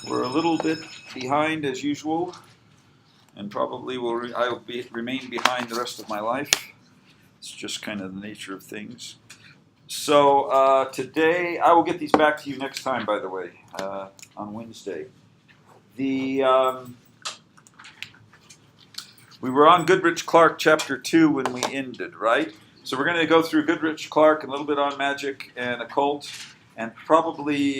we're a little bit behind as usual, and probably I will remain behind the rest of my life. It's just kind of the nature of things. So today, I will get these back to you next time, by the way, on Wednesday. We were on Goodrich Clark chapter 2 when we ended, right? So we're going to go through Goodrich Clark, a little bit on magic and occult, and probably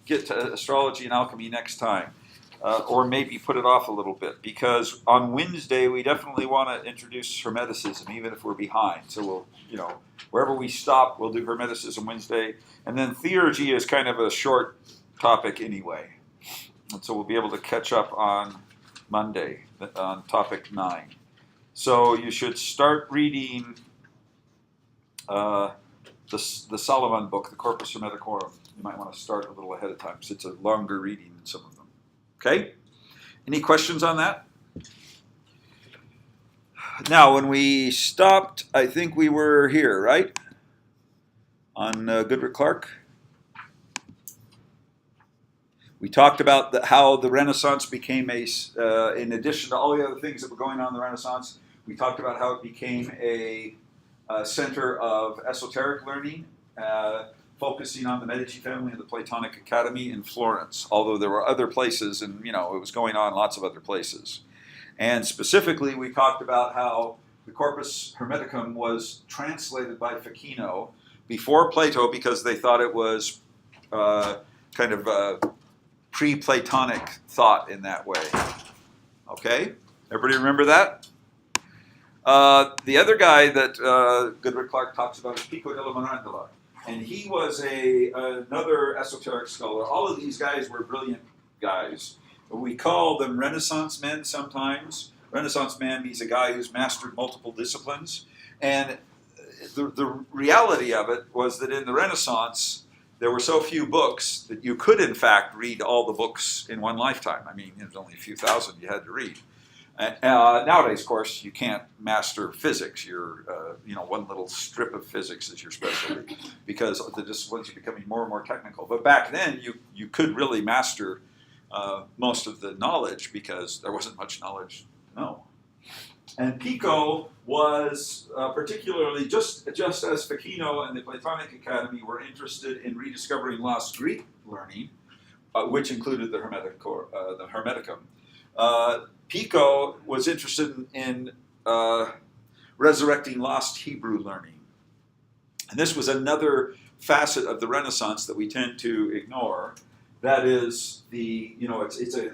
get to astrology and alchemy next time. Or maybe put it off a little bit, because on Wednesday we definitely want to introduce Hermeticism, even if we're behind. So we'll, wherever we stop, we'll do Hermeticism Wednesday. And then theurgy is kind of a short topic anyway. And so we'll be able to catch up on Monday on topic 9. So you should start reading the Solomon book, the Corpus Hermeticorum. You might want to start a little ahead of time, because it's a longer reading than some of them. Okay? Any questions on that? Now, when we stopped, I think we were here, right? On Goodrich Clark. We talked about how the Renaissance became in addition to all the other things that were going on in the Renaissance, we talked about how it became a center of esoteric learning, focusing on the Medici family and the Platonic Academy in Florence, although there were other places, and it was going on lots of other places. And specifically, we talked about how the Corpus Hermeticum was translated by Ficino before Plato, because they thought it was kind of pre-Platonic thought in that way. Okay? Everybody remember that? The other guy that Goodrich Clark talks about is Pico della Mirandola. And he was another esoteric scholar. All of these guys were brilliant guys. We call them Renaissance men sometimes. Renaissance man means a guy who's mastered multiple disciplines. And the reality of it was that in the Renaissance, there were so few books that you could, in fact, read all the books in one lifetime. I mean, there's only a few thousand you had to read. Nowadays, of course, you can't master physics. You're, one little strip of physics is your specialty, because the disciplines are becoming more and more technical. But back then, you could really master most of the knowledge, because there wasn't much knowledge to know. And Pico was particularly, just as Ficino and the Platonic Academy were interested in rediscovering lost Greek learning, which included the Hermeticum. Pico was interested in resurrecting lost Hebrew learning. And this was another facet of the Renaissance that we tend to ignore. That is the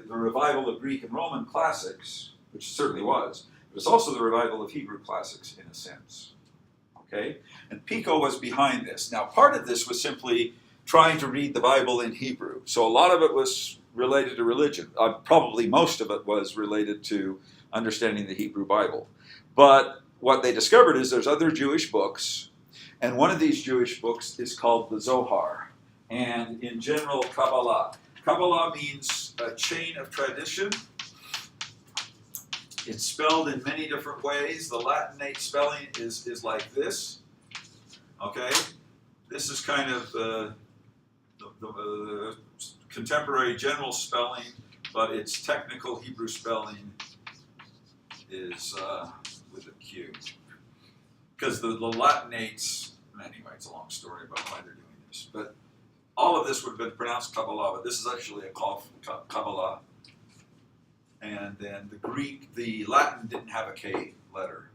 revival of Greek and Roman classics, which certainly was, but it's also the revival of Hebrew classics in a sense. Okay? And Pico was behind this. Now, part of this was simply trying to read the Bible in Hebrew. So a lot of it was related to religion. Probably most of it was related to understanding the Hebrew Bible. But what they discovered is there's other Jewish books, and one of these Jewish books is called the Zohar, and in general, Kabbalah. Kabbalah means a chain of tradition. It's spelled in many different ways. The Latinate spelling is like this. Okay? This is kind of the contemporary general spelling, but its technical Hebrew spelling is with a Q. Because the Latinates, anyway, it's a long story about why they're doing this, but all of this would have been pronounced Kabbalah, but this is actually a Kabbalah. And then the Latin didn't have a K letter.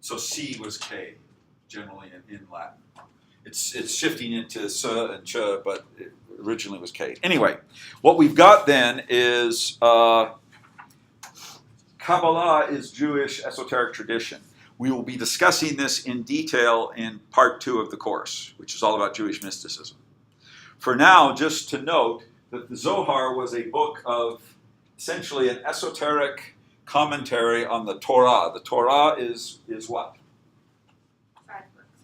So C was K, generally in Latin. It's shifting into S and Ch, but it originally was K. Anyway, what we've got then is Kabbalah is Jewish esoteric tradition. We will be discussing this in detail in part 2 of the course, which is all about Jewish mysticism. For now, just to note that the Zohar was a book of essentially an esoteric commentary on the Torah. The Torah is what?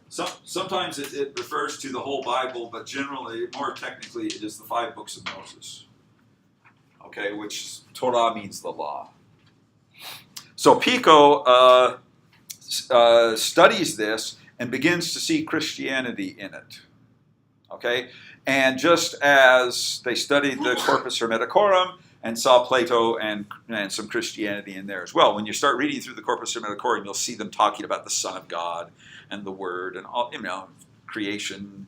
Sometimes it refers to the whole Bible, but generally, more technically, it is the 5 books of Moses. Okay, which Torah means the law. So Pico studies this and begins to see Christianity in it. Okay, And just as they studied the Corpus Hermeticorum and saw Plato and some Christianity in there as well, when you start reading through the Corpus Hermeticorum, you'll see them talking about the Son of God and the Word and all, creation,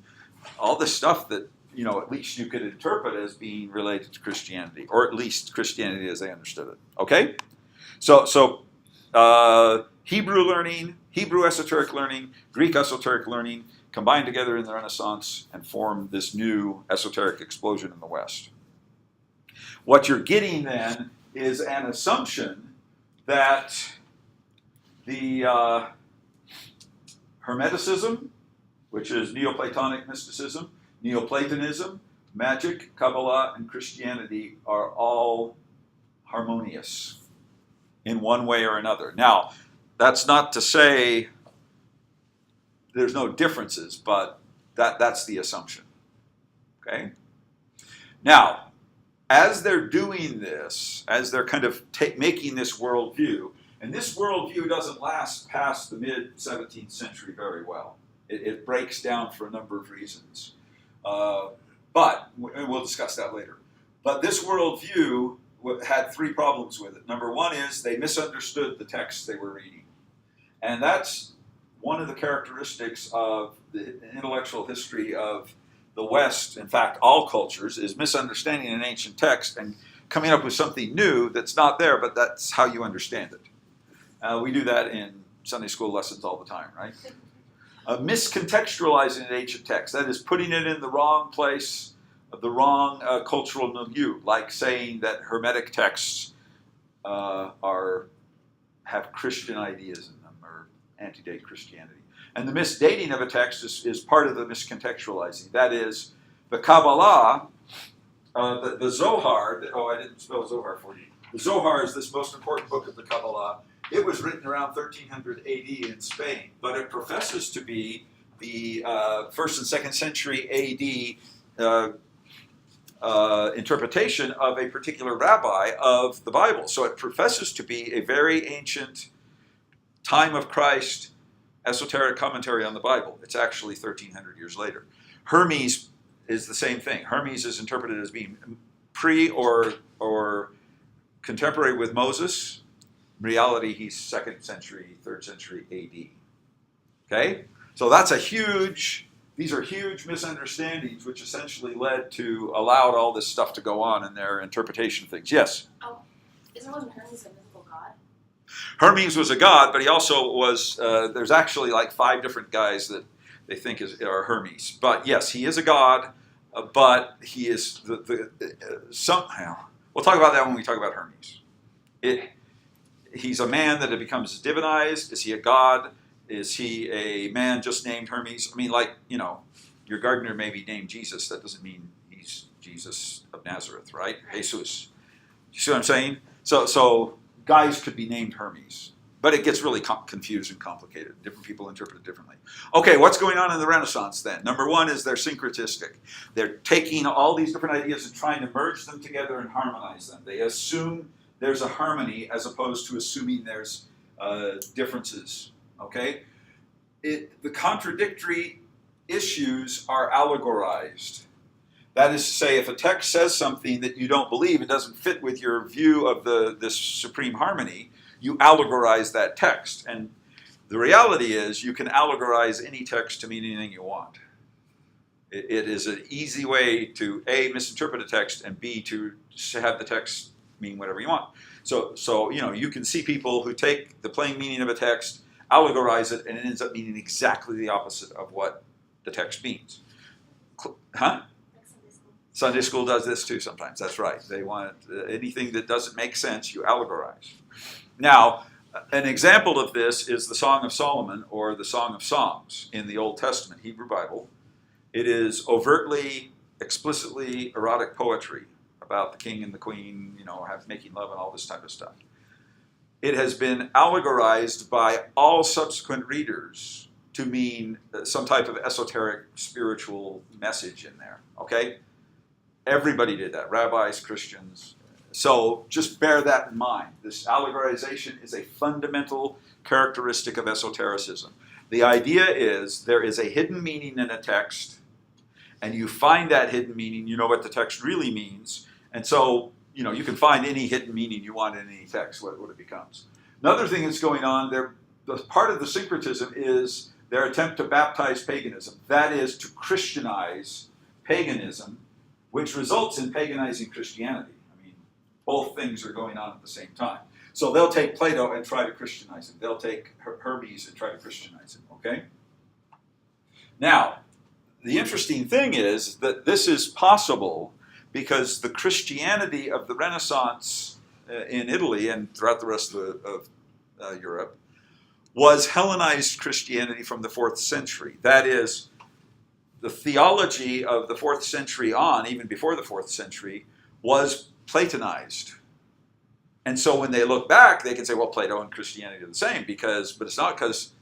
all the stuff that, at least you could interpret as being related to Christianity, or at least Christianity as they understood it. Okay? So Hebrew learning, Hebrew esoteric learning, Greek esoteric learning combined together in the Renaissance and formed this new esoteric explosion in the West. What you're getting then is an assumption that the Hermeticism, which is Neoplatonic mysticism, Neoplatonism, magic, Kabbalah, and Christianity are all harmonious in one way or another. Now, that's not to say there's no differences, but that's the assumption. Okay? Now, as they're doing this, as they're kind of making this worldview, and this worldview doesn't last past the mid-17th century very well. It breaks down for a number of reasons. But we'll discuss that later. But this worldview had three problems with it. Number one is they misunderstood the texts they were reading. And that's one of the characteristics of the intellectual history of the West, in fact, all cultures, is misunderstanding an ancient text and coming up with something new that's not there, but that's how you understand it. We do that in Sunday school lessons all the time, right? Miscontextualizing an ancient text, that is putting it in the wrong place, the wrong cultural milieu, like saying that Hermetic texts have Christian ideas in them or antedate Christianity. And the misdating of a text is part of the miscontextualizing. That is, the Kabbalah, the Zohar, I didn't spell Zohar for you. The Zohar is this most important book of the Kabbalah. It was written around 1300 AD in Spain, but it professes to be the 1st and 2nd century AD interpretation of a particular rabbi of the Bible. So it professes to be a very ancient, time of Christ, esoteric commentary on the Bible. It's actually 1300 years later. Hermes is the same thing. Hermes is interpreted as being pre or contemporary with Moses. In reality, he's 2nd century, 3rd century AD. Okay? So these are huge misunderstandings which essentially led to allowed all this stuff to go on in their interpretation of things. Yes? Oh, wasn't Hermes a mythical god? Hermes was a god, but he also was, there's actually like 5 different guys that they think are Hermes. But yes, he is a god, but he is somehow, we'll talk about that when we talk about Hermes. He's a man that becomes divinized. Is he a god? Is he a man just named Hermes? I mean, your gardener may be named Jesus. That doesn't mean he's Jesus of Nazareth, right? Jesus. You see what I'm saying? So guys could be named Hermes. But it gets really confused and complicated. Different people interpret it differently. Okay, what's going on in the Renaissance then? Number one is they're syncretistic. They're taking all these different ideas and trying to merge them together and harmonize them. They assume there's a harmony as opposed to assuming there's differences. Okay? The contradictory issues are allegorized. That is to say, if a text says something that you don't believe, it doesn't fit with your view of this supreme harmony, you allegorize that text. And the reality is you can allegorize any text to mean anything you want. It is an easy way to A, misinterpret a text, and B, to have the text mean whatever you want. So you can see people who take the plain meaning of a text, allegorize it, and it ends up meaning exactly the opposite of what the text means. Huh? Sunday school does this too sometimes. That's right. They want anything that doesn't make sense, you allegorize. Now, an example of this is the Song of Solomon or the Song of Songs in the Old Testament Hebrew Bible. It is overtly, explicitly erotic poetry about the king and the queen, making love and all this type of stuff. It has been allegorized by all subsequent readers to mean some type of esoteric spiritual message in there, okay? Everybody did that, rabbis, Christians. So just bear that in mind. This allegorization is a fundamental characteristic of esotericism. The idea is there is a hidden meaning in a text, and you find that hidden meaning, you know what the text really means. And so, you can find any hidden meaning you want in any text, what it becomes. Another thing that's going on there, the part of the syncretism is their attempt to baptize paganism. That is to Christianize paganism, which results in paganizing Christianity. I mean, both things are going on at the same time. So they'll take Plato and try to Christianize him. They'll take Hermes and try to Christianize him, okay? Now, the interesting thing is that this is possible because the Christianity of the Renaissance in Italy and throughout the rest of Europe was Hellenized Christianity from the 4th century. That is, the theology of the 4th century on, even before the 4th century, was Platonized. And so when they look back, they can say, well, Plato and Christianity are the same, but it's not because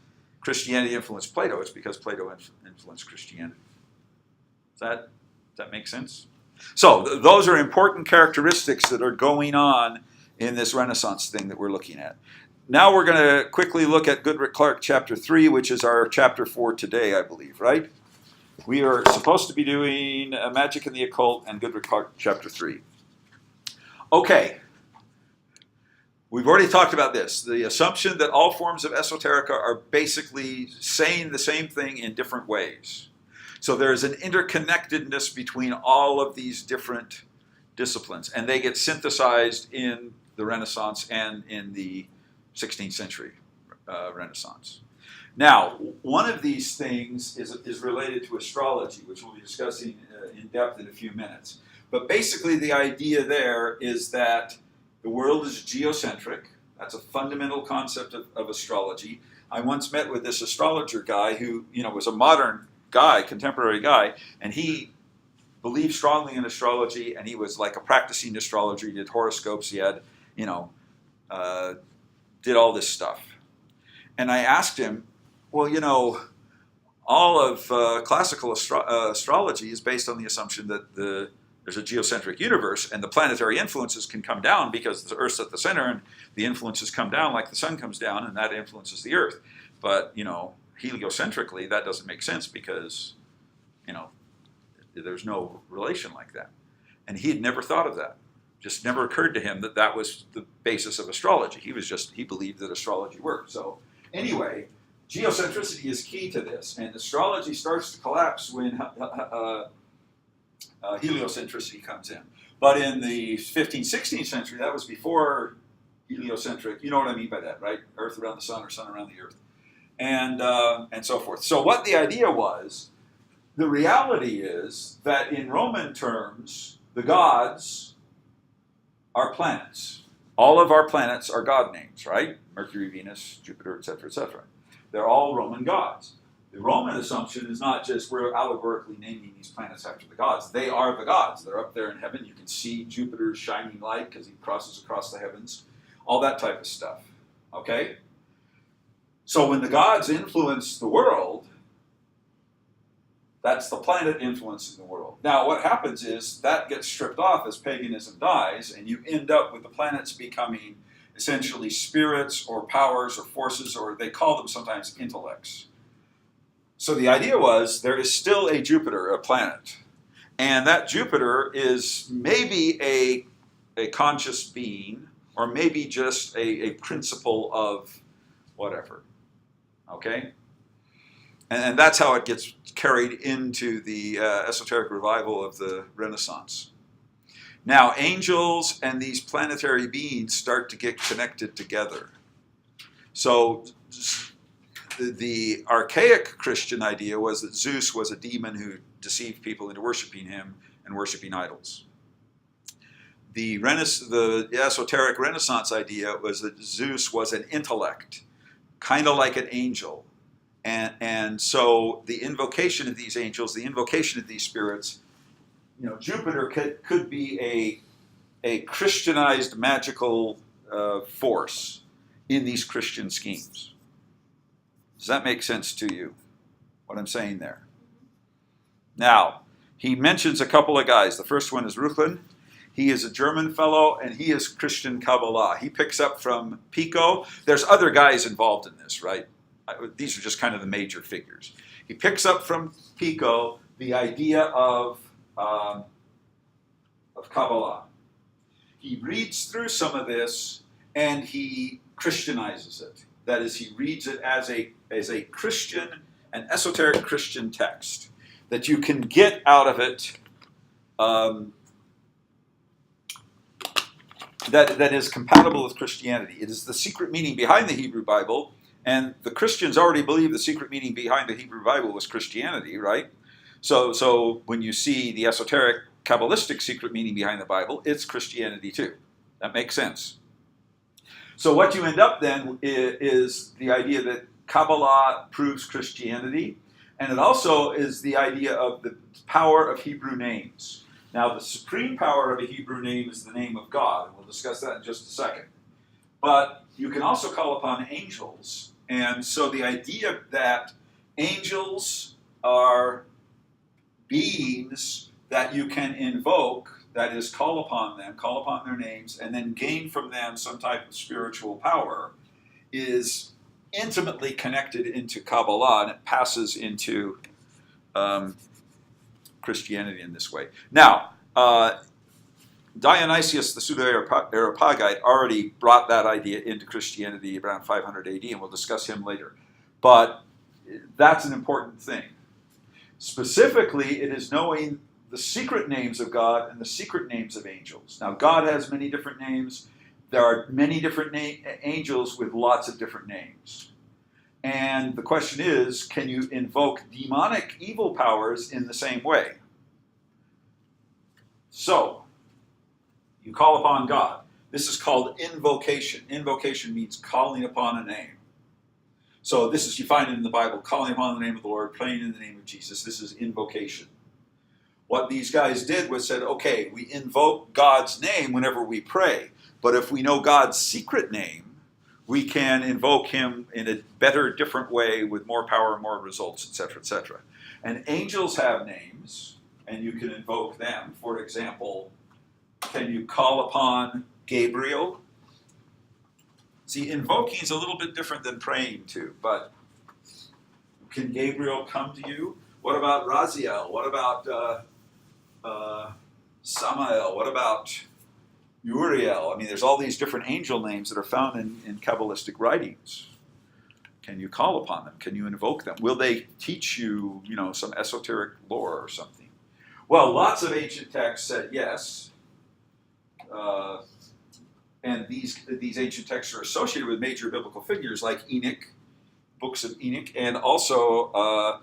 Christianity influenced Plato, it's because Plato influenced Christianity. Does that make sense? So those are important characteristics that are going on in this Renaissance thing that we're looking at. Now we're going to quickly look at Goodrick Clark chapter 3, which is our chapter for today, I believe, right? We are supposed to be doing Magic and the Occult and Goodrick Clark chapter 3. Okay. We've already talked about this. The assumption that all forms of esoterica are basically saying the same thing in different ways. So there is an interconnectedness between all of these different disciplines, and they get synthesized in the Renaissance and in the 16th century Renaissance. Now, one of these things is related to astrology, which we'll be discussing in depth in a few minutes. But basically the idea there is that the world is geocentric. That's a fundamental concept of astrology. I once met with this astrologer guy who, was a modern guy, contemporary guy, and he believed strongly in astrology, and he was like a practicing astrologer. He did horoscopes. He had, did all this stuff. And I asked him, well, all of classical astrology is based on the assumption that there's a geocentric universe, and the planetary influences can come down because the Earth's at the center, and the influences come down like the sun comes down, and that influences the Earth. But, heliocentrically, that doesn't make sense because, there's no relation like that. And he had never thought of that. Just never occurred to him that that was the basis of astrology. He believed that astrology worked. So anyway, geocentricity is key to this, and astrology starts to collapse when heliocentricity comes in. But in the 15th, 16th century, that was before heliocentric. You know what I mean by that, right? Earth around the sun or sun around the Earth, and so forth. So what the idea was, the reality is that in Roman terms, the gods are planets. All of our planets are god names, right? Mercury, Venus, Jupiter, etc., etc. They're all Roman gods. The Roman assumption is not just we're allegorically naming these planets after the gods. They are the gods. They're up there in heaven. You can see Jupiter's shining light because he crosses across the heavens. All that type of stuff. Okay? So when the gods influence the world, that's the planet influencing the world. Now what happens is that gets stripped off as paganism dies, and you end up with the planets becoming essentially spirits or powers or forces, or they call them sometimes intellects. So the idea was there is still a Jupiter, a planet, and that Jupiter is maybe a conscious being, or maybe just a principle of whatever, okay? And that's how it gets carried into the esoteric revival of the Renaissance. Now, angels and these planetary beings start to get connected together. So the archaic Christian idea was that Zeus was a demon who deceived people into worshiping him and worshiping idols. The esoteric Renaissance idea was that Zeus was an intellect, kind of like an angel. And so the invocation of these angels, the invocation of these spirits, Jupiter could be a Christianized magical force in these Christian schemes. Does that make sense to you, what I'm saying there? Now, he mentions a couple of guys. The first one is Reuchlin. He is a German fellow, and he is Christian Kabbalah. He picks up from Pico. There's other guys involved in this, right? These are just kind of the major figures. He picks up from Pico the idea of Kabbalah. He reads through some of this and he Christianizes it. That is, he reads it as a Christian, an esoteric Christian text that you can get out of it that is compatible with Christianity. It is the secret meaning behind the Hebrew Bible, and the Christians already believe the secret meaning behind the Hebrew Bible was Christianity, right? So when you see the esoteric Kabbalistic secret meaning behind the Bible, it's Christianity too. That makes sense. So what you end up then is the idea that Kabbalah proves Christianity, and it also is the idea of the power of Hebrew names. Now, the supreme power of a Hebrew name is the name of God, and we'll discuss that in just a second. But you can also call upon angels, and so the idea that angels are beings that you can invoke, that is, call upon them, call upon their names, and then gain from them some type of spiritual power, is intimately connected into Kabbalah, and it passes into Christianity in this way. Now, Dionysius the Pseudo-Areopagite already brought that idea into Christianity around 500 AD, and we'll discuss him later. But that's an important thing. Specifically, it is knowing the secret names of God and the secret names of angels. Now, God has many different names. There are many different angels with lots of different names. And the question is, can you invoke demonic evil powers in the same way? So, you call upon God. This is called invocation. Invocation means calling upon a name. So this is, you find it in the Bible, calling upon the name of the Lord, praying in the name of Jesus. This is invocation. What these guys did was said, okay, we invoke God's name whenever we pray. But if we know God's secret name, we can invoke him in a better, different way with more power, more results, etc., etc. And angels have names, and you can invoke them. For example, can you call upon Gabriel? See, invoking is a little bit different than praying to, but can Gabriel come to you? What about Raziel? What about Samael? What about Uriel? I mean, there's all these different angel names that are found in Kabbalistic writings. Can you call upon them? Can you invoke them? Will they teach you, some esoteric lore or something? Well, lots of ancient texts said yes. And these ancient texts are associated with major biblical figures like Enoch, books of Enoch, and also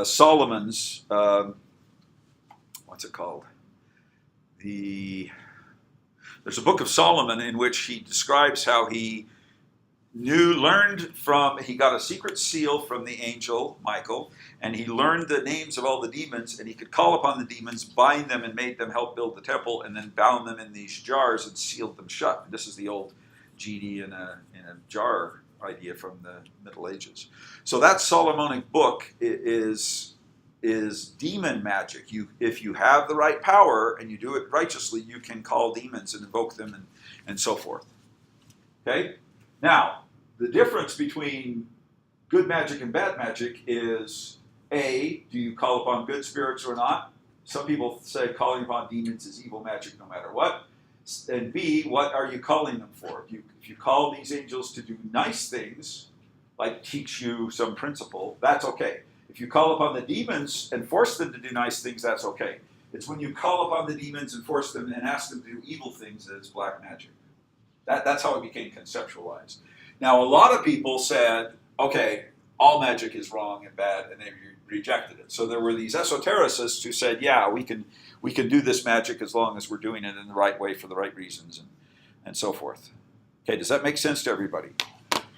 Solomon's, what's it called? There's a book of Solomon in which he describes how he he got a secret seal from the angel Michael, and he learned the names of all the demons, and he could call upon the demons, bind them, and made them help build the temple, and then bound them in these jars and sealed them shut. This is the old genie in a jar idea from the Middle Ages. So that Solomonic book is demon magic. If you have the right power and you do it righteously, you can call demons and invoke them and so forth. Okay? Now, the difference between good magic and bad magic is, A, do you call upon good spirits or not? Some people say calling upon demons is evil magic no matter what. And B, what are you calling them for? If you call these angels to do nice things, like teach you some principle, that's okay. If you call upon the demons and force them to do nice things, that's okay. It's when you call upon the demons and force them and ask them to do evil things that it's black magic. That's how it became conceptualized. Now, a lot of people said, okay, all magic is wrong and bad, and they rejected it. So there were these esotericists who said, yeah, we can do this magic as long as we're doing it in the right way for the right reasons and so forth. Okay, does that make sense to everybody?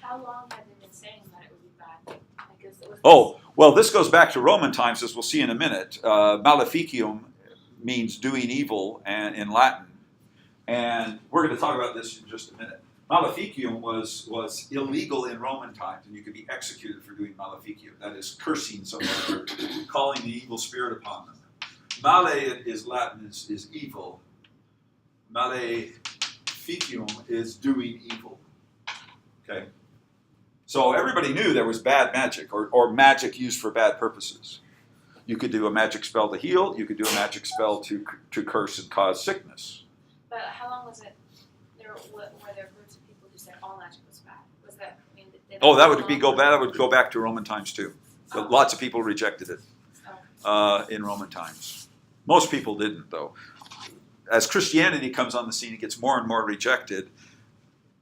How long have they been saying that it would be bad? Well, this goes back to Roman times, as we'll see in a minute. Maleficium means doing evil in Latin. And we're going to talk about this in just a minute. Maleficium was illegal in Roman times, and you could be executed for doing maleficium. That is cursing someone or calling the evil spirit upon them. Male is Latin, is evil. Maleficium is doing evil. Okay? So everybody knew there was bad magic or magic used for bad purposes. You could do a magic spell to heal. You could do a magic spell to curse and cause sickness. But how long was it? Were there groups of people who said all magic was bad? Was that? I mean, That would go back to Roman times too. Oh. Lots of people rejected it in Roman times. Most people didn't, though. As Christianity comes on the scene, it gets more and more rejected.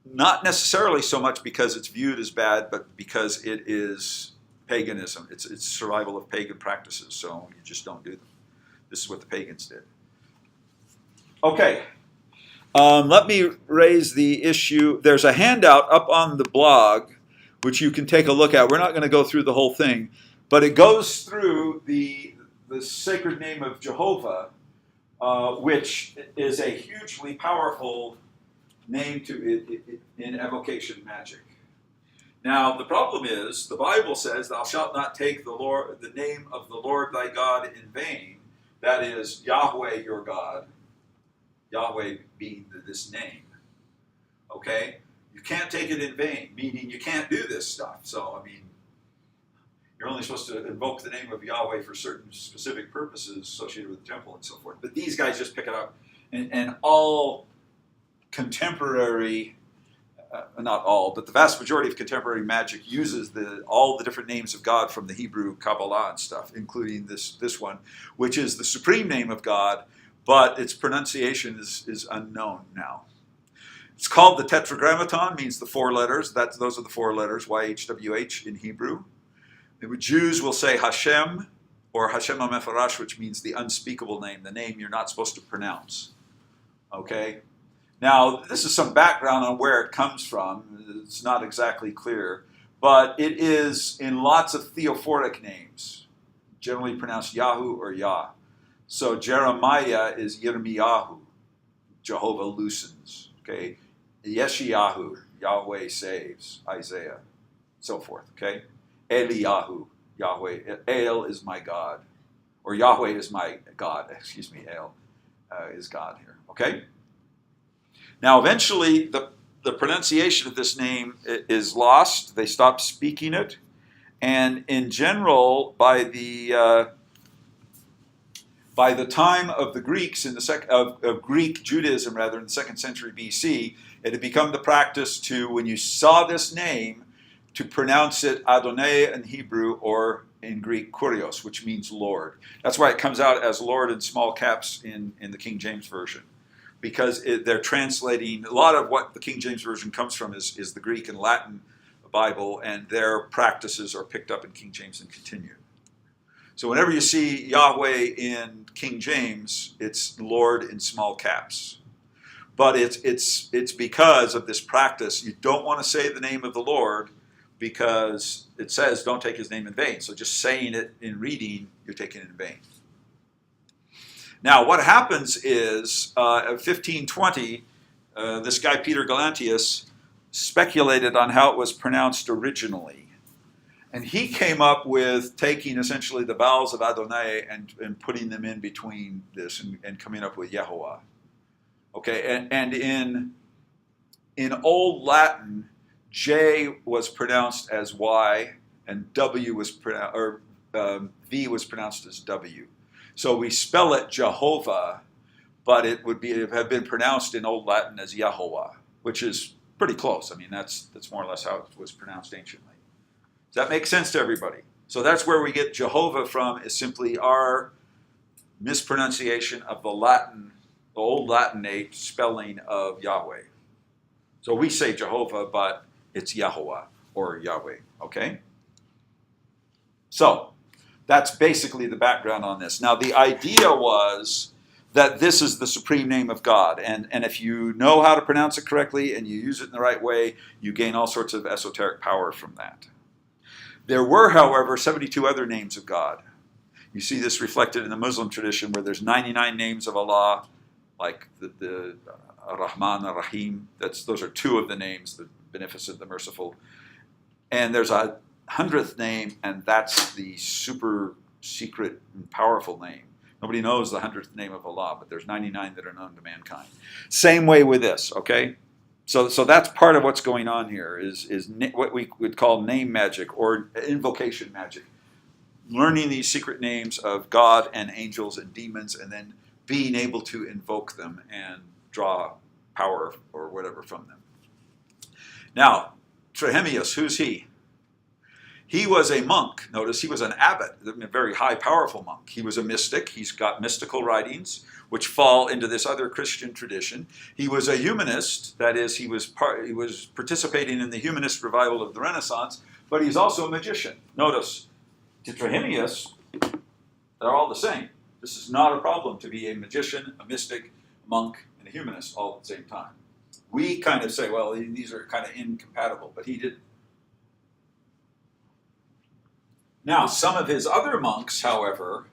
Not necessarily so much because it's viewed as bad, but because it is paganism. It's survival of pagan practices, so you just don't do them. This is what the pagans did. Okay. Let me raise the issue. There's a handout up on the blog, which you can take a look at. We're not going to go through the whole thing, but it goes through the sacred name of Jehovah, which is a hugely powerful name in evocation magic. Now, the problem is, the Bible says, "Thou shalt not take the name of the Lord thy God in vain." That is Yahweh your God. Yahweh being this name. Okay? You can't take it in vain, meaning you can't do this stuff. So, I mean, you're only supposed to invoke the name of Yahweh for certain specific purposes associated with the temple and so forth. But these guys just pick it up. And all contemporary, not all, but the vast majority of contemporary magic uses all the different names of God from the Hebrew Kabbalah and stuff, including this one, which is the supreme name of God, but its pronunciation is unknown now. It's called the Tetragrammaton, means the 4 letters. Those are the 4 letters, YHWH in Hebrew. The Jews will say Hashem or Hashem HaMefarash, which means the unspeakable name, the name you're not supposed to pronounce. Okay? Now, this is some background on where it comes from. It's not exactly clear, but it is in lots of theophoric names, generally pronounced Yahu or Yah. So Jeremiah is Yirmiyahu, Jehovah loosens. Okay? Yeshayahu, Yahweh saves, Isaiah, so forth. Okay? Eliyahu, Yahweh, El is my God, or Yahweh is my God, El is God here. Okay? Now, eventually, the pronunciation of this name is lost. They stop speaking it. And in general, by the time of the Greeks of Greek Judaism, rather, in the 2nd century BC, it had become the practice to, when you saw this name, to pronounce it Adonai in Hebrew or in Greek Kurios, which means Lord. That's why it comes out as Lord in small caps in the King James Version, because they're translating, a lot of what the King James Version comes from is the Greek and Latin Bible, and their practices are picked up in King James and continued. So whenever you see Yahweh in King James, it's Lord in small caps. But it's because of this practice. You don't want to say the name of the Lord because it says don't take his name in vain. So just saying it in reading, you're taking it in vain. Now what happens is, in 1520, this guy Peter Galantius speculated on how it was pronounced originally. And he came up with taking essentially the vowels of Adonai and putting them in between this and coming up with Jehovah. Okay, and in Old Latin, J was pronounced as Y, and V was pronounced as W. So we spell it Jehovah, but it would have been pronounced in Old Latin as Yahovah, which is pretty close. I mean, that's more or less how it was pronounced anciently. Does that make sense to everybody? So that's where we get Jehovah from, is simply our mispronunciation of the Old Latinate spelling of Yahweh. So we say Jehovah, but it's Yahovah or Yahweh, okay? So that's basically the background on this. Now the idea was that this is the supreme name of God, and if you know how to pronounce it correctly and you use it in the right way, you gain all sorts of esoteric power from that. There were, however, 72 other names of God. You see this reflected in the Muslim tradition where there's 99 names of Allah, like the Rahman, Rahim. Those are 2 of the names, the beneficent, the merciful. And there's a 100th name, and that's the super secret and powerful name. Nobody knows the 100th name of Allah, but there's 99 that are known to mankind. Same way with this, okay? So that's part of what's going on here, is what we would call name magic or invocation magic. learning these secret names of God and angels and demons, and then being able to invoke them and draw power or whatever from them. Now, Trehemius, who's he? He was a monk. Notice he was an abbot, a very high, powerful monk. He was a mystic. He's got mystical writings, which fall into this other Christian tradition. He was a humanist. That is, he was participating in the humanist revival of the Renaissance, but he's also a magician. Notice, to Trehemius, they're all the same. This is not a problem to be a magician, a mystic, a monk, and a humanist all at the same time. We kind of say, well, these are kind of incompatible, but he didn't. Now, some of his other monks, however,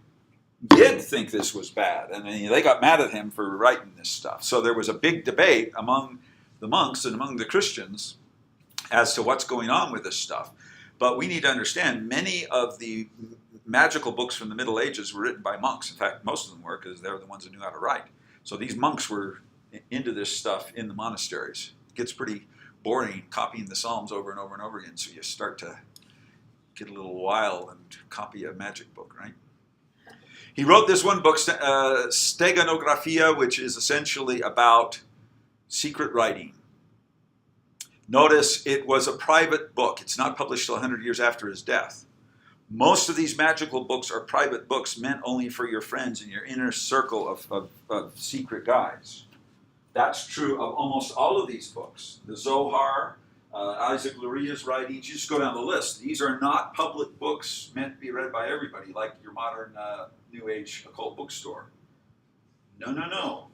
did think this was bad, and they got mad at him for writing this stuff. So there was a big debate among the monks and among the Christians as to what's going on with this stuff. But we need to understand many of the magical books from the Middle Ages were written by monks. In fact, most of them were, because they're the ones who knew how to write. So these monks were into this stuff in the monasteries. It gets pretty boring copying the Psalms over and over and over again, so you start to get a little wild and copy a magic book, right? He wrote this one book, Steganographia, which is essentially about secret writing. Notice it was a private book. It's not published till 100 years after his death. Most of these magical books are private books meant only for your friends and your inner circle of secret guys. That's true of almost all of these books. The Zohar, Isaac Luria's writings, you just go down the list. These are not public books meant to be read by everybody, like your modern New Age occult bookstore. No.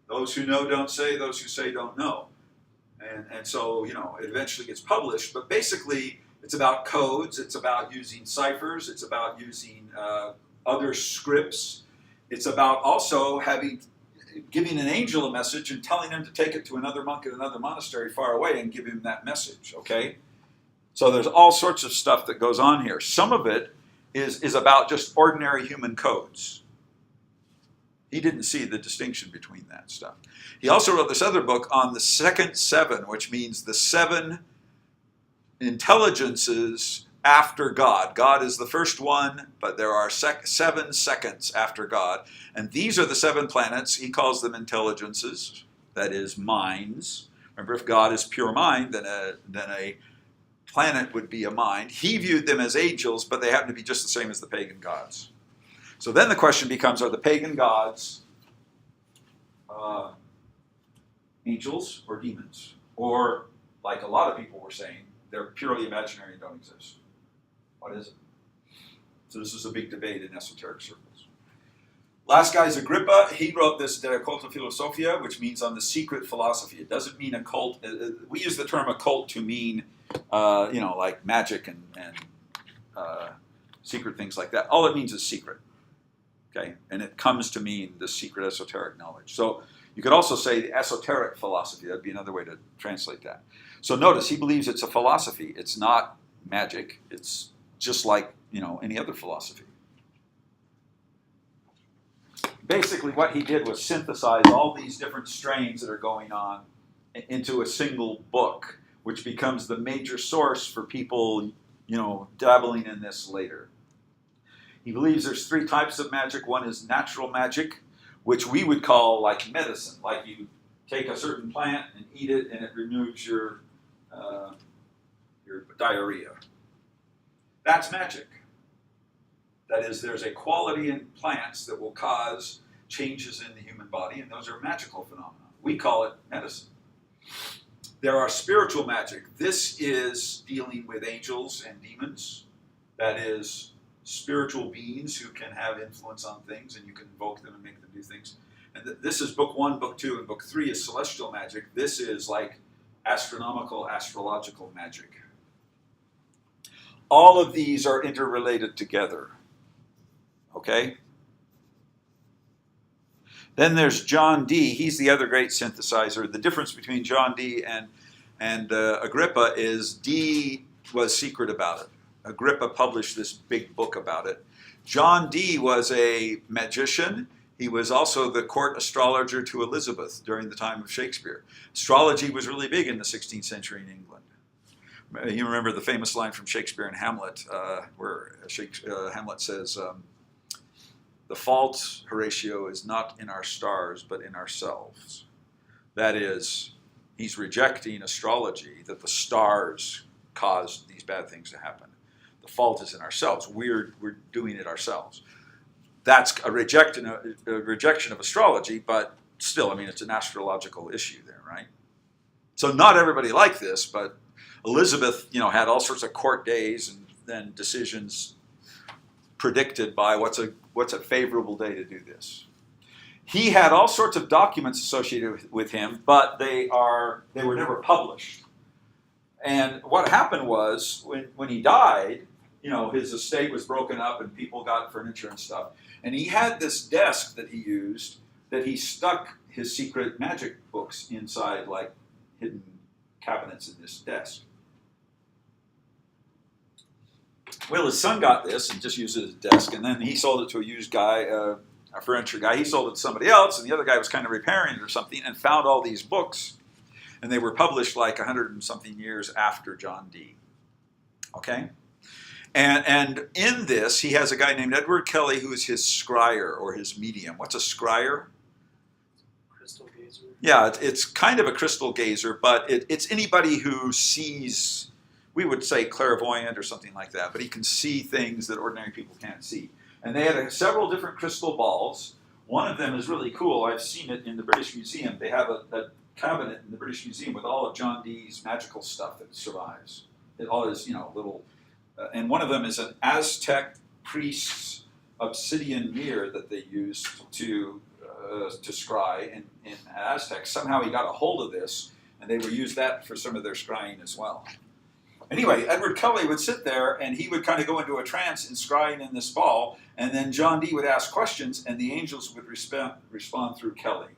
Those who know don't say, those who say don't know. And so, it eventually gets published, but basically it's about codes, it's about using ciphers, it's about using other scripts, it's about also giving an angel a message and telling him to take it to another monk in another monastery far away and give him that message, okay? So there's all sorts of stuff that goes on here. Some of it is about just ordinary human codes. He didn't see the distinction between that stuff. He also wrote this other book on the second seven, which means the seven intelligences after God. God is the first one, but there are 7 seconds after God. And these are the 7 planets. He calls them intelligences, that is, minds. Remember, if God is pure mind, then a planet would be a mind. He viewed them as angels, but they happen to be just the same as the pagan gods. So then the question becomes, are the pagan gods angels or demons? Or, like a lot of people were saying, they're purely imaginary and don't exist. What is it? So this is a big debate in esoteric circles. Last guy is Agrippa. He wrote this De Occulta Philosophia, which means on the secret philosophy. It doesn't mean occult. We use the term occult to mean, like magic and secret things like that. All it means is secret. Okay, and it comes to mean the secret esoteric knowledge. So you could also say the esoteric philosophy. That'd be another way to translate that. So notice, he believes it's a philosophy. It's not magic. It's just like, any other philosophy. Basically, what he did was synthesize all these different strains that are going on into a single book, which becomes the major source for people, dabbling in this later. He believes there's 3 types of magic. One is natural magic, which we would call like medicine. Like you take a certain plant and eat it, and it removes your diarrhea. That's magic. That is, there's a quality in plants that will cause changes in the human body, and those are magical phenomena. We call it medicine. There are spiritual magic. This is dealing with angels and demons. That is, spiritual beings who can have influence on things, and you can invoke them and make them do things. And this is book 1, book 2, and book 3 is celestial magic. This is like astronomical, astrological magic. All of these are interrelated together. Okay? Then there's John Dee. He's the other great synthesizer. The difference between John Dee and Agrippa is Dee was secret about it. Agrippa published this big book about it. John Dee was a magician. He was also the court astrologer to Elizabeth during the time of Shakespeare. Astrology was really big in the 16th century in England. You remember the famous line from Shakespeare in Hamlet, where Hamlet says, "The fault, Horatio, is not in our stars, but in ourselves." That is, he's rejecting astrology, that the stars caused these bad things to happen. The fault is in ourselves. We're doing it ourselves. That's a rejection of astrology, but still, I mean, it's an astrological issue there, right? So not everybody liked this, but Elizabeth, had all sorts of court days and then decisions predicted by what's a favorable day to do this. He had all sorts of documents associated with him, but they were never published. And what happened was when he died, his estate was broken up and people got furniture and stuff. And he had this desk that he used that he stuck his secret magic books inside, like hidden cabinets in this desk. Well, his son got this and just used it as a desk, and then he sold it to a used guy, a furniture guy. He sold it to somebody else, and the other guy was kind of repairing it or something and found all these books. And they were published like 100 and something years after John Dee. Okay? And in this, he has a guy named Edward Kelly who is his scryer or his medium. What's a scryer? Crystal gazer. Yeah, it's kind of a crystal gazer, but it's anybody who sees, we would say clairvoyant or something like that, but he can see things that ordinary people can't see. And they had several different crystal balls. One of them is really cool. I've seen it in the British Museum. They have a cabinet in the British Museum with all of John Dee's magical stuff that survives. It all is, little... and one of them is an Aztec priest's obsidian mirror that they used to scry in Aztec. Somehow he got a hold of this, and they would use that for some of their scrying as well. Anyway, Edward Kelly would sit there, and he would kind of go into a trance in scrying in this ball, and then John Dee would ask questions, and the angels would respond through Kelly.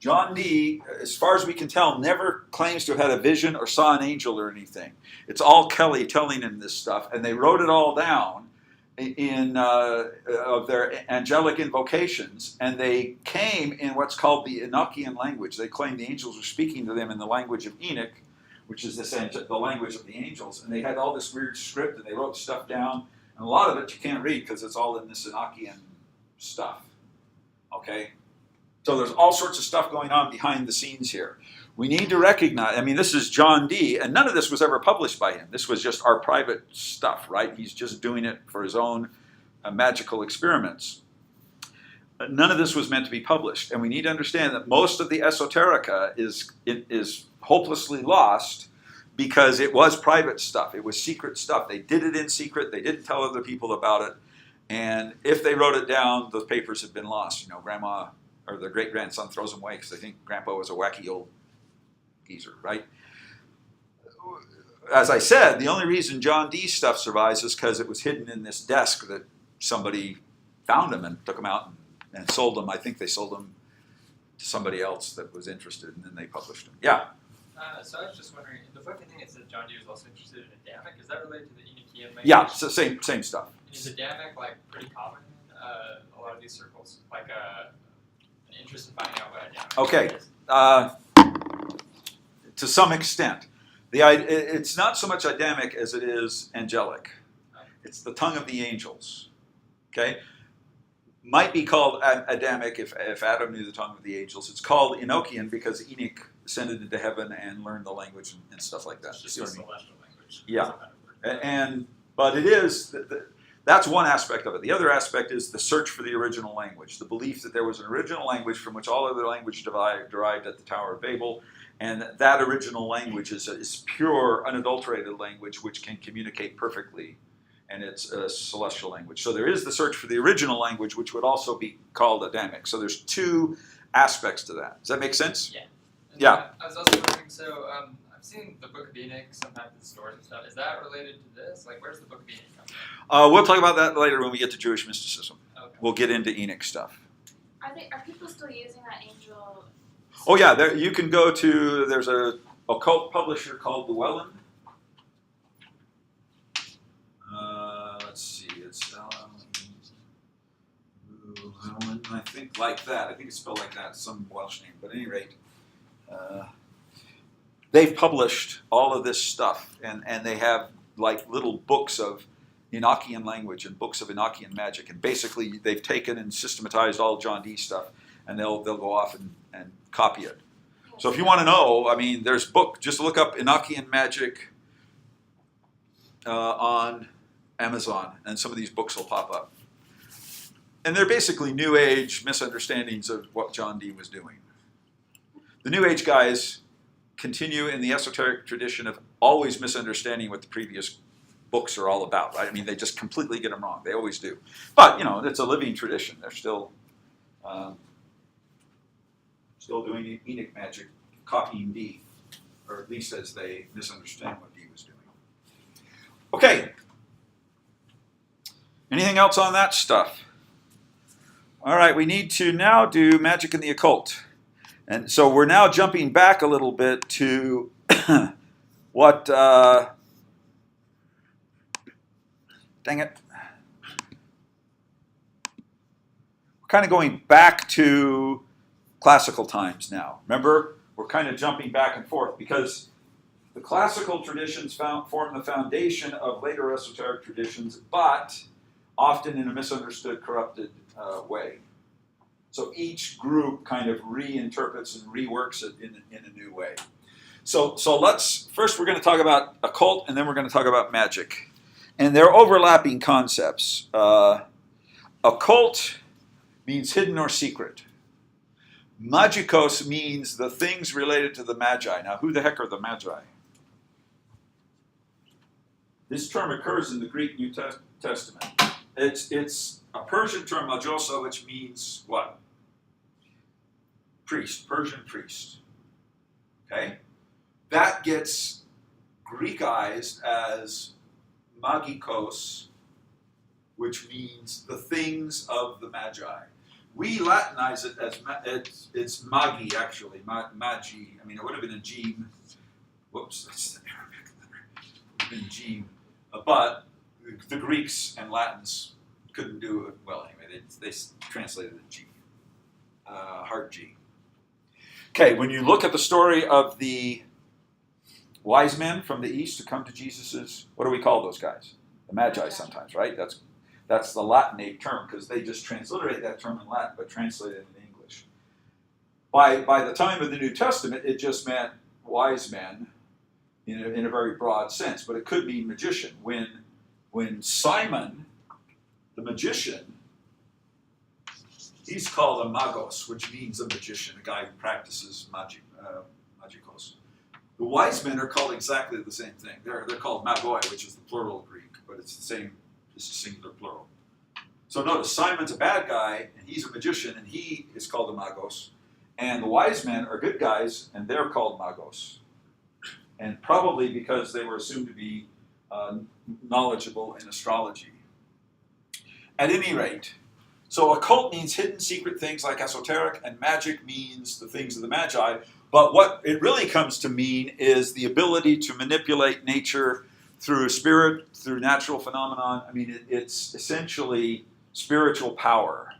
John Dee, as far as we can tell, never claims to have had a vision or saw an angel or anything. It's all Kelly telling him this stuff, and they wrote it all down in of their angelic invocations, and they came in what's called the Enochian language. They claimed the angels were speaking to them in the language of Enoch, which is the language of the angels, and they had all this weird script, and they wrote stuff down, and a lot of it you can't read because it's all in this Enochian stuff, okay? So there's all sorts of stuff going on behind the scenes here. We need to recognize, this is John Dee, and none of this was ever published by him. This was just our private stuff, right? He's just doing it for his own magical experiments. None of this was meant to be published, and we need to understand that most of the esoterica is hopelessly lost because it was private stuff. It was secret stuff. They did it in secret. They didn't tell other people about it, and if they wrote it down, those papers had been lost. Grandma or their great-grandson throws them away because they think Grandpa was a wacky old geezer, right? As I said, the only reason John Dee's stuff survives is because it was hidden in this desk that somebody found them and took them out and sold them. I think they sold them to somebody else that was interested, and then they published them. Yeah? So I was just wondering, in the book I think it said John Dee was also interested in Adamic. Is that related to the Enochian language? Yeah, it's the same stuff. Is Adamic pretty common in a lot of these circles? Like an interest in finding out what Adamic is? Okay. To some extent. It's not so much Adamic as it is angelic. It's the tongue of the angels. Okay? Might be called Adamic if Adam knew the tongue of the angels. It's called Enochian because Enoch ascended into heaven and learned the language and stuff like that. It's just a celestial language. Yeah. But it is, that's one aspect of it. The other aspect is the search for the original language, the belief that there was an original language from which all other language derived at the Tower of Babel, and that original language is pure, unadulterated language which can communicate perfectly, and it's a celestial language. So there is the search for the original language, which would also be called Adamic. So there's two aspects to that. Does that make sense? Yeah. Yeah. I was also wondering, so I've seen the Book of Enoch sometimes in stores and stuff. Is that related to this? Like, where's the Book of Enoch come from? We'll talk about that later when we get to Jewish mysticism. Okay. We'll get into Enoch stuff. Are people still using that angel? Oh yeah, you can go to, there's a occult publisher called Llewellyn. Let's see, it's Llewellyn, I think like that. I think it's spelled like that, some Welsh name. But at any rate, they've published all of this stuff, and they have like little books of Enochian language and books of Enochian magic, and basically they've taken and systematized all John Dee stuff, and they'll go off and copy it. So if you want to know, I mean, there's book. Just look up Enochian magic on Amazon, and some of these books will pop up. And they're basically New Age misunderstandings of what John Dee was doing. The New Age guys continue in the esoteric tradition of always misunderstanding what the previous books are all about, right? I mean, they just completely get them wrong. They always do. But, you know, it's a living tradition. They're still doing Enoch magic, copying Dee, or at least as they misunderstand what Dee was doing. Okay. Anything else on that stuff? All right, we need to now do magic and the occult. And so we're now jumping back a little bit to what, dang it. We're kind of going back to classical times now. Remember, we're kind of jumping back and forth because the classical traditions form the foundation of later esoteric traditions, but often in a misunderstood, corrupted way. So each group kind of reinterprets and reworks it in a new way. So first we're going to talk about occult, and then we're going to talk about magic. And they're overlapping concepts. Occult means hidden or secret. Magikos means the things related to the Magi. Now, who the heck are the Magi? This term occurs in the Greek New Testament. It's a Persian term, majosa, which means what? Priest, Persian priest. Okay? That gets Greekized as magikos, which means the things of the Magi. We Latinize it as, it's magi, actually, magi. I mean, it would have been a gene. Whoops, that's the Arabic letter. It would have been gene. But the Greeks and Latins couldn't do it well anyway. They translated it G, hard G. Okay, when you look at the story of the wise men from the east who come to Jesus's, what do we call those guys? The Magi sometimes, right? That's the Latinate term because they just transliterate that term in Latin but translate it in English. By the time of the New Testament, it just meant wise men in a very broad sense, but it could mean magician. When Simon, the magician, he's called a magos, which means a magician, a guy who practices magikos. The wise men are called exactly the same thing. They're called magoi, which is the plural of Greek, but it's the same, it's a singular plural. So notice, Simon's a bad guy, and he's a magician, and he is called a magos. And the wise men are good guys, and they're called magos. And probably because they were assumed to be knowledgeable in astrology. At any rate, so occult means hidden secret things like esoteric, and magic means the things of the Magi. But what it really comes to mean is the ability to manipulate nature through spirit, through natural phenomenon. I mean, it's essentially spiritual power.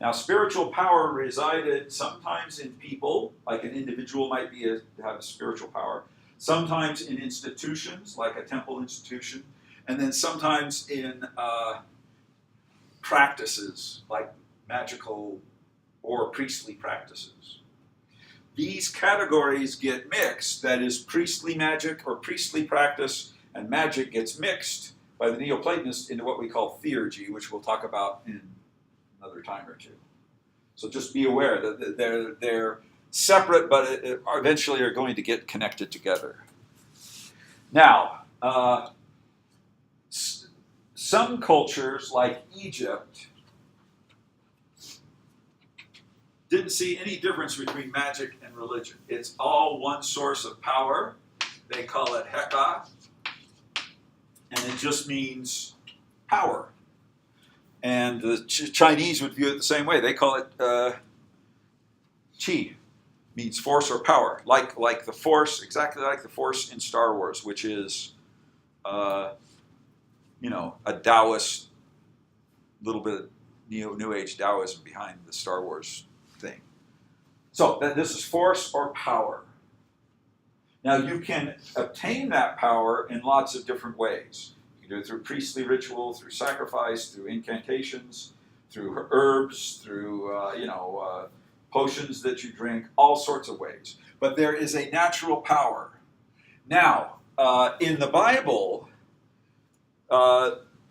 Now, spiritual power resided sometimes in people, like an individual might have a spiritual power, sometimes in institutions, like a temple institution, and then sometimes in practices, like magical or priestly practices. These categories get mixed, that is, priestly magic or priestly practice and magic gets mixed by the Neoplatonists into what we call theurgy, which we'll talk about in another time or two. So just be aware that they're separate, but eventually are going to get connected together. Now, some cultures, like Egypt, didn't see any difference between magic and religion. It's all one source of power. They call it Heka, and it just means power. And the Chinese would view it the same way. They call it Qi, means force or power, like the force, exactly like the force in Star Wars, which is, a Taoist, little bit of New Age Taoism behind the Star Wars thing. So this is force or power. Now you can obtain that power in lots of different ways. You can do it through priestly ritual, through sacrifice, through incantations, through herbs, through potions that you drink, all sorts of ways. But there is a natural power. Now, in the Bible,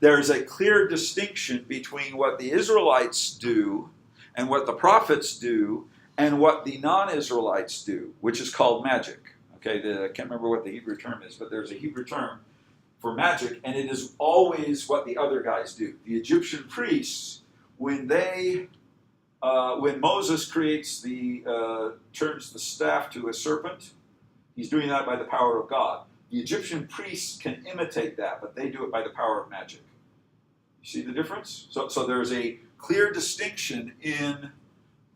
there's a clear distinction between what the Israelites do and what the prophets do and what the non-Israelites do, which is called magic. Okay, I can't remember what the Hebrew term is, but there's a Hebrew term for magic, and it is always what the other guys do. The Egyptian priests, when Moses creates turns the staff to a serpent, he's doing that by the power of God. The Egyptian priests can imitate that, but they do it by the power of magic. You see the difference? So there's a clear distinction in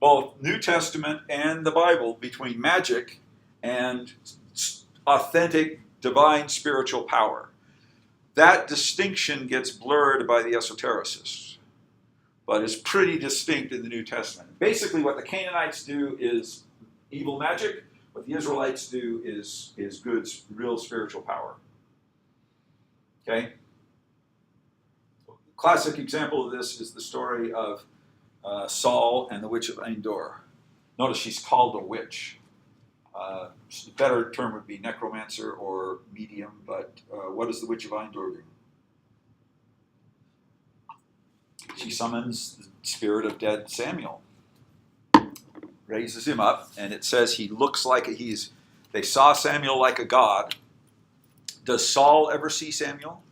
both New Testament and the Bible between magic and authentic divine spiritual power. That distinction gets blurred by the esotericists, but is pretty distinct in the New Testament. Basically, what the Canaanites do is evil magic. What the Israelites do is good, real spiritual power. Okay? Classic example of this is the story of Saul and the witch of Endor. Notice she's called a witch. The better term would be necromancer or medium, but what does the witch of Endor do? She summons the spirit of dead Samuel, raises him up, and it says he looks like they saw Samuel like a god. Does Saul ever see Samuel?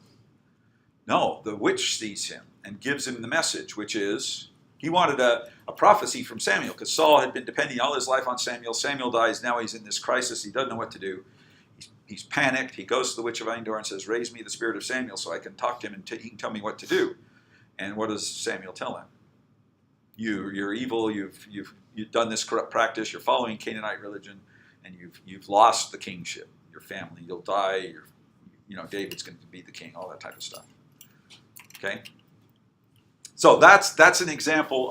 No, the witch sees him and gives him the message, which is, he wanted a prophecy from Samuel, because Saul had been depending all his life on Samuel. Samuel dies, now he's in this crisis, he doesn't know what to do. He's panicked, he goes to the witch of Endor and says, raise me the spirit of Samuel so I can talk to him and he can tell me what to do. And what does Samuel tell him? You're evil, you've done this corrupt practice, you're following Canaanite religion, and you've lost the kingship, your family, you'll die, David's going to be the king, all that type of stuff. Okay? So that's an example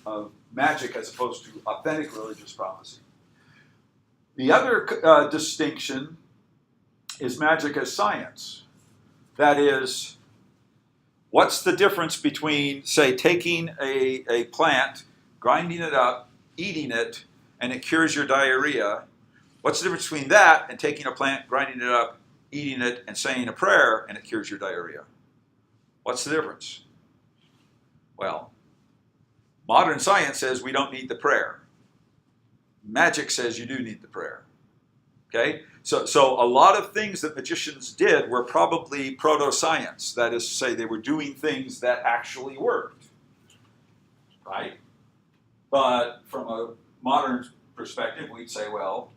of magic as opposed to authentic religious prophecy. The other distinction is magic as science. That is, what's the difference between, say, taking a plant, grinding it up, eating it, and it cures your diarrhea? What's the difference between that and taking a plant, grinding it up, eating it, and saying a prayer, and it cures your diarrhea? What's the difference? Well, modern science says we don't need the prayer. Magic says you do need the prayer. Okay? So a lot of things that magicians did were probably proto-science. That is to say, they were doing things that actually worked. Right? But from a modern perspective, we'd say, well,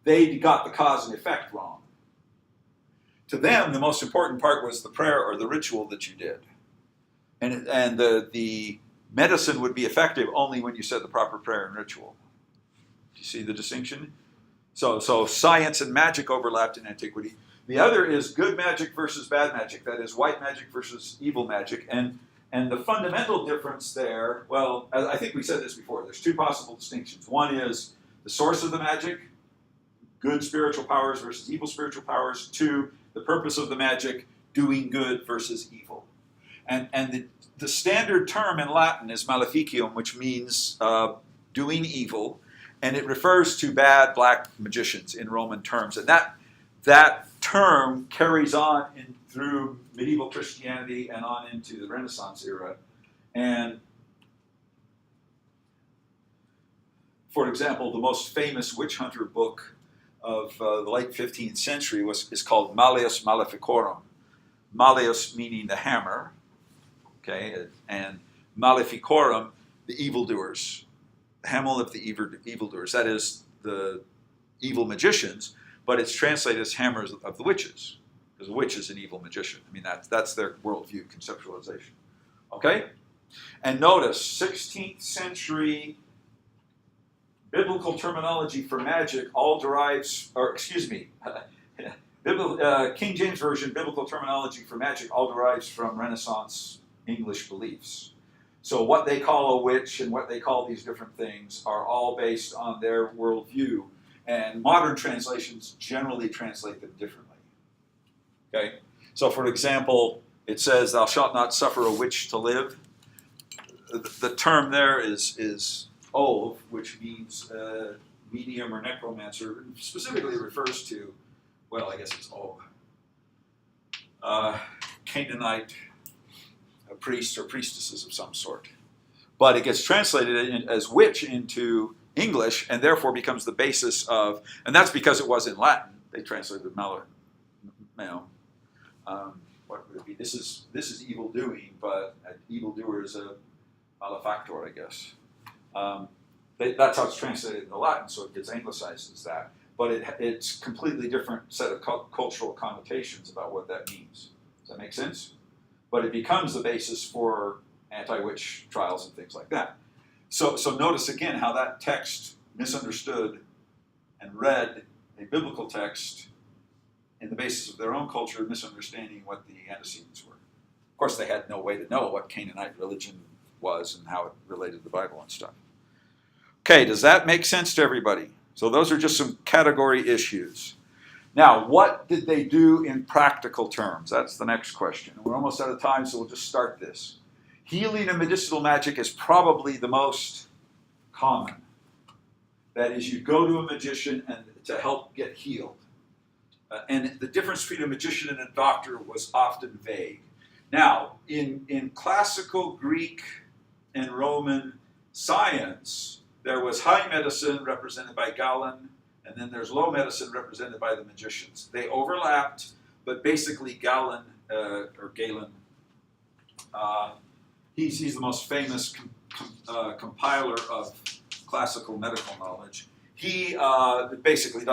they got the cause and effect wrong. To them, the most important part was the prayer or the ritual that you did. And the medicine would be effective only when you said the proper prayer and ritual. Do you see the distinction? So science and magic overlapped in antiquity. The other is good magic versus bad magic. That is white magic versus evil magic. And the fundamental difference there, well, I think we said this before. There's two possible distinctions. One is the source of the magic, good spiritual powers versus evil spiritual powers. Two, the purpose of the magic, doing good versus evil. And the standard term in Latin is maleficium, which means doing evil, and it refers to bad black magicians in Roman terms. And that term carries on through medieval Christianity and on into the Renaissance era. And for example, the most famous witch hunter book of the late 15th century is called Malleus Maleficorum. Malleus meaning the hammer, okay, and Maleficorum, the evildoers. The hammer of the evildoers. That is the evil magicians, but it's translated as hammers of the witches, because a witch is an evil magician. I mean, that's their worldview, conceptualization. Okay? And notice, 16th century biblical terminology for magic all derives, King James Version biblical terminology for magic all derives from Renaissance English beliefs. So what they call a witch and what they call these different things are all based on their worldview. And modern translations generally translate them differently. Okay? So for example, it says, thou shalt not suffer a witch to live. The term there is ov, which means medium or necromancer. Specifically refers to, well, I guess it's ov. Canaanite priests or priestesses of some sort. But it gets translated as witch into English and therefore becomes the basis of, and that's because it was in Latin. They translated what would it be? This is evil doing, but an evildoer is a malefactor, I guess. That's how it's translated into Latin, so it gets anglicized as that. But it's completely different set of cultural connotations about what that means. Does that make sense? But it becomes the basis for anti-witch trials and things like that. So notice again how that text misunderstood and read a biblical text in the basis of their own culture, misunderstanding what the antecedents were. Of course, they had no way to know what Canaanite religion was and how it related to the Bible and stuff. Okay, does that make sense to everybody? So those are just some category issues. Now, what did they do in practical terms? That's the next question. We're almost out of time, so we'll just start this. Healing and medicinal magic is probably the most common. That is, you go to a magician and to help get healed. And the difference between a magician and a doctor was often vague. Now, in classical Greek and Roman science, there was high medicine represented by Galen, and then there's low medicine represented by the magicians. They overlapped, but basically Galen, he's the most famous compiler of classical medical knowledge. He basically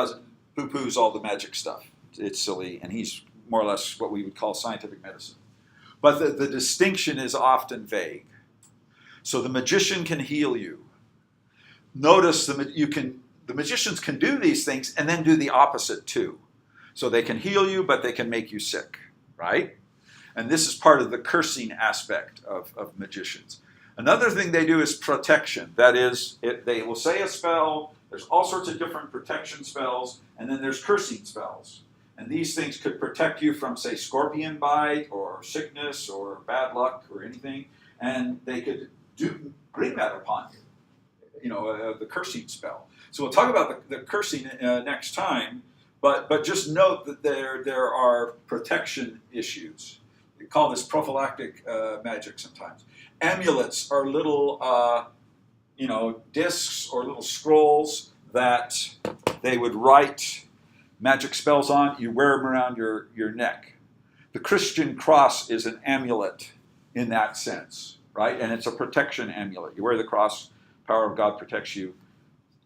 poo-poos all the magic stuff. It's silly, and he's more or less what we would call scientific medicine. But the distinction is often vague. So the magician can heal you. Notice the magicians can do these things and then do the opposite too. So they can heal you, but they can make you sick, right? And this is part of the cursing aspect of magicians. Another thing they do is protection. That is, they will say a spell, there's all sorts of different protection spells, and then there's cursing spells. And these things could protect you from, say, scorpion bite or sickness or bad luck or anything. And they could bring that upon you, the cursing spell. So we'll talk about the cursing next time, but just note that there are protection issues. We call this prophylactic magic sometimes. Amulets are little, discs or little scrolls that they would write magic spells on. You wear them around your neck. The Christian cross is an amulet in that sense, right? And it's a protection amulet. You wear the cross, power of God protects you.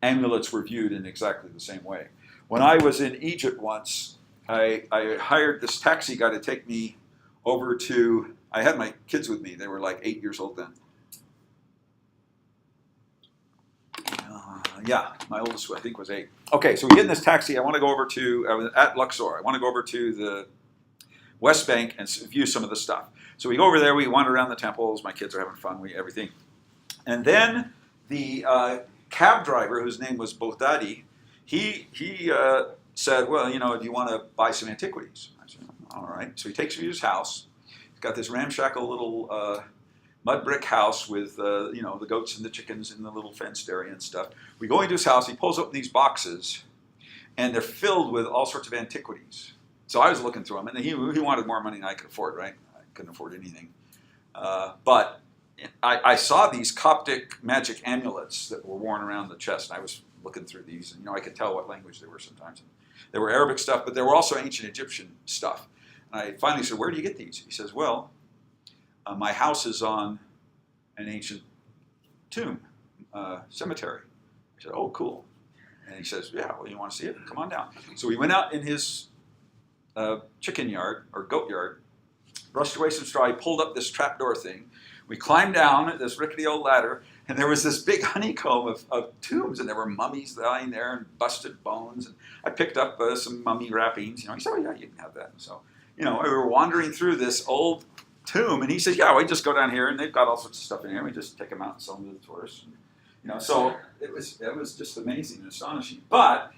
Amulets were viewed in exactly the same way. When I was in Egypt once, I hired this taxi guy to take me over to, I had my kids with me. They were like 8 years old then. My oldest, I think, was 8. Okay, so we get in this taxi. I was at Luxor. I want to go over to the West Bank and view some of the stuff. So we go over there. We wander around the temples. My kids are having fun. Everything. And then the cab driver, whose name was Boghdadi, he said, well, do you want to buy some antiquities? I said, all right. So he takes me to his house. He's got this ramshackle little mud brick house with, the goats and the chickens in the little fenced area and stuff. We go into his house. He pulls open these boxes, and they're filled with all sorts of antiquities. So I was looking through them, and he wanted more money than I could afford, right? I couldn't afford anything. But I saw these Coptic magic amulets that were worn around the chest, and I was looking through these, and I could tell what language they were sometimes. They were Arabic stuff, but they were also ancient Egyptian stuff. And I finally said, where do you get these? He says, well, my house is on an ancient tomb, cemetery. I said, oh, cool. And he says, yeah, well, you want to see it? Come on down. So we went out in his chicken yard, or goat yard, brushed away some straw, he pulled up this trapdoor thing. We climbed down this rickety old ladder, and there was this big honeycomb of tombs, and there were mummies lying there and busted bones. And I picked up some mummy wrappings. He said, oh, yeah, you can have that. So, we were wandering through this old tomb, and he said, yeah, we just go down here, and they've got all sorts of stuff in here. We just take them out and sell them to the tourists. So it was just amazing and astonishing. But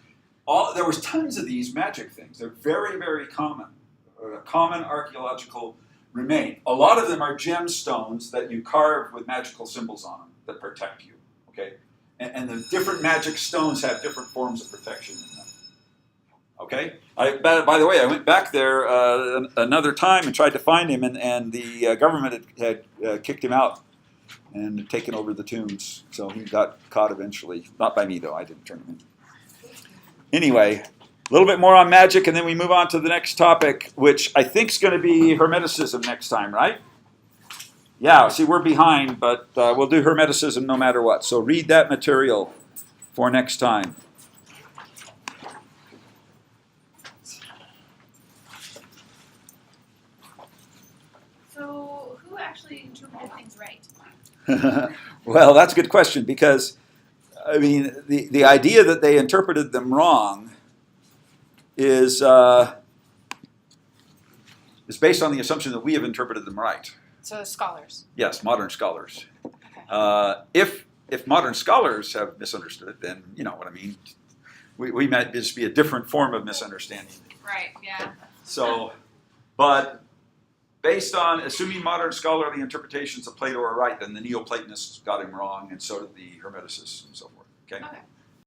there was tons of these magic things. They're very, very common. Common archaeological remain. A lot of them are gemstones that you carve with magical symbols on them that protect you. Okay, and the different magic stones have different forms of protection in them. Okay. By the way, I went back there another time and tried to find him, and the government had kicked him out and taken over the tombs. So he got caught eventually. Not by me though. I didn't turn him in. Anyway. A little bit more on magic, and then we move on to the next topic, which I think is going to be Hermeticism next time, right? Yeah, see, we're behind, but we'll do Hermeticism no matter what. So read that material for next time. So, who actually interpreted things right? Well, that's a good question, because, I mean, the idea that they interpreted them wrong is based on the assumption that we have interpreted them right. So scholars. Yes, modern scholars. Okay. If modern scholars have misunderstood it, then you know what I mean. We might just be a different form of misunderstanding. Right, yeah. So, but based on assuming modern scholarly interpretations of Plato are right, then the Neoplatonists got him wrong, and so did the Hermeticists and so forth. Okay. Okay.